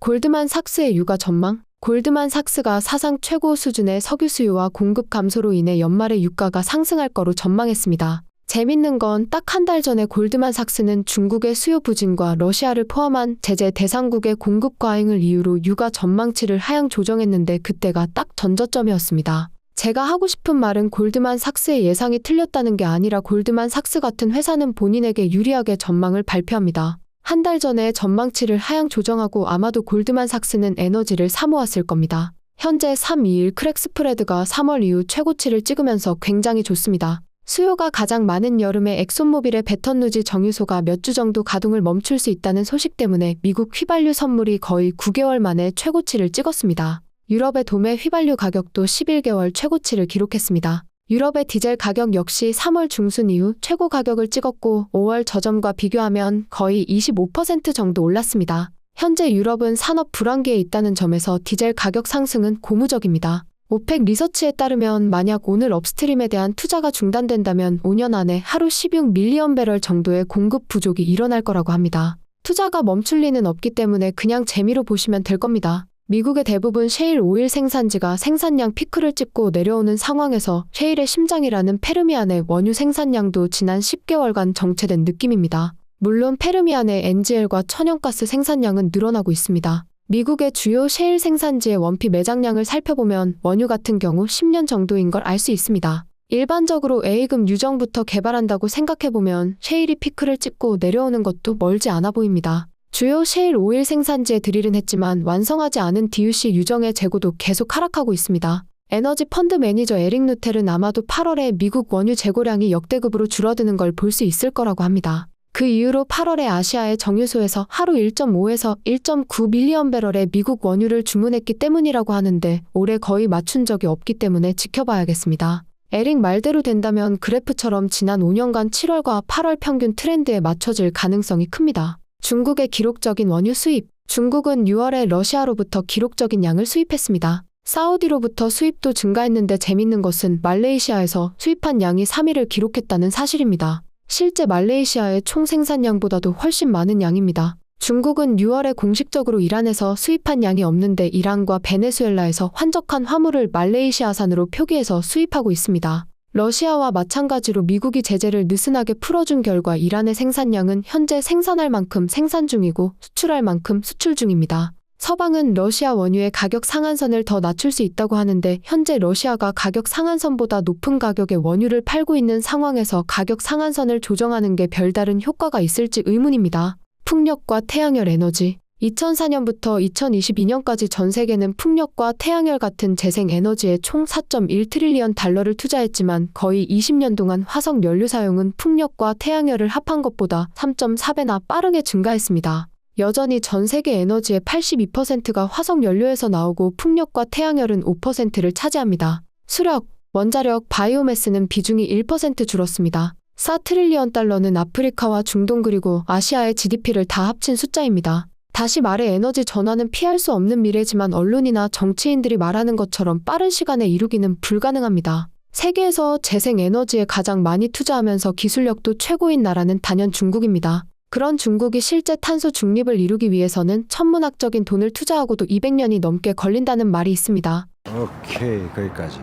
골드만삭스의 유가 전망. 골드만삭스가 사상 최고 수준의 석유 수요와 공급 감소로 인해 연말에 유가가 상승할 거로 전망했습니다. 재밌는 건 딱 한 달 전에 골드만삭스는 중국의 수요 부진과 러시아를 포함한 제재 대상국의 공급 과잉을 이유로 유가 전망치를 하향 조정했는데 그때가 딱 전저점이었습니다. 제가 하고 싶은 말은 골드만삭스의 예상이 틀렸다는 게 아니라 골드만삭스 같은 회사는 본인에게 유리하게 전망을 발표합니다. 한 달 전에 전망치를 하향 조정하고 아마도 골드만삭스는 에너지를 사모았을 겁니다. 현재 321 크랙 스프레드가 3월 이후 최고치를 찍으면서 굉장히 좋습니다. 수요가 가장 많은 여름에 엑손모빌의 베턴루지 정유소가 몇 주 정도 가동을 멈출 수 있다는 소식 때문에 미국 휘발유 선물이 거의 9개월 만에 최고치를 찍었습니다. 유럽의 도매 휘발유 가격도 11개월 최고치를 기록했습니다. 유럽의 디젤 가격 역시 3월 중순 이후 최고 가격을 찍었고 5월 저점과 비교하면 거의 25% 정도 올랐습니다. 현재 유럽은 산업 불황기에 있다는 점에서 디젤 가격 상승은 고무적입니다. 오펙 리서치에 따르면 만약 오늘 업스트림에 대한 투자가 중단된다면 5년 안에 하루 16밀리언 배럴 정도의 공급 부족이 일어날 거라고 합니다. 투자가 멈출 리는 없기 때문에 그냥 재미로 보시면 될 겁니다. 미국의 대부분 셰일 오일 생산지가 생산량 피크를 찍고 내려오는 상황에서 셰일의 심장이라는 페르미안의 원유 생산량도 지난 10개월간 정체된 느낌입니다. 물론 페르미안의 NGL과 천연가스 생산량은 늘어나고 있습니다. 미국의 주요 셰일 생산지의 원피 매장량을 살펴보면 원유 같은 경우 10년 정도인 걸 알 수 있습니다. 일반적으로 A급 유정부터 개발한다고 생각해보면 셰일이 피크를 찍고 내려오는 것도 멀지 않아 보입니다. 주요 셰일 오일 생산지에 드릴은 했지만 완성하지 않은 DUC 유정의 재고도 계속 하락하고 있습니다. 에너지 펀드 매니저 에릭 누텔은 아마도 8월에 미국 원유 재고량이 역대급으로 줄어드는 걸 볼 수 있을 거라고 합니다. 그 이후로 8월에 아시아의 정유소에서 하루 1.5에서 1.9 밀리언 배럴의 미국 원유를 주문했기 때문이라고 하는데 올해 거의 맞춘 적이 없기 때문에 지켜봐야겠습니다. 에릭 말대로 된다면 그래프처럼 지난 5년간 7월과 8월 평균 트렌드에 맞춰질 가능성이 큽니다. 중국의 기록적인 원유 수입. 중국은 6월에 러시아로부터 기록적인 양을 수입했습니다. 사우디로부터 수입도 증가했는데 재밌는 것은 말레이시아에서 수입한 양이 3위를 기록했다는 사실입니다. 실제 말레이시아의 총 생산량보다도 훨씬 많은 양입니다. 중국은 6월에 공식적으로 이란에서 수입한 양이 없는데 이란과 베네수엘라에서 환적한 화물을 말레이시아산으로 표기해서 수입하고 있습니다. 러시아와 마찬가지로 미국이 제재를 느슨하게 풀어준 결과 이란의 생산량은 현재 생산할 만큼 생산 중이고 수출할 만큼 수출 중입니다. 서방은 러시아 원유의 가격 상한선을 더 낮출 수 있다고 하는데 현재 러시아가 가격 상한선보다 높은 가격의 원유를 팔고 있는 상황에서 가격 상한선을 조정하는 게 별다른 효과가 있을지 의문입니다. 풍력과 태양열 에너지. 2004년부터 2022년까지 전 세계는 풍력과 태양열 같은 재생 에너지에 총 4.1트릴리언 달러를 투자했지만 거의 20년 동안 화석 연료 사용은 풍력과 태양열을 합한 것보다 3.4배나 빠르게 증가했습니다. 여전히 전 세계 에너지의 82%가 화석 연료에서 나오고 풍력과 태양열은 5%를 차지합니다. 수력, 원자력, 바이오매스는 비중이 1% 줄었습니다. 4트릴리언 달러는 아프리카와 중동 그리고 아시아의 GDP를 다 합친 숫자입니다. 다시 말해 에너지 전환은 피할 수 없는 미래지만 언론이나 정치인들이 말하는 것처럼 빠른 시간에 이루기는 불가능합니다. 세계에서 재생 에너지에 가장 많이 투자하면서 기술력도 최고인 나라는 단연 중국입니다. 그런 중국이 실제 탄소 중립을 이루기 위해서는 천문학적인 돈을 투자하고도 200년이 넘게 걸린다는 말이 있습니다. 오케이, 거기까지.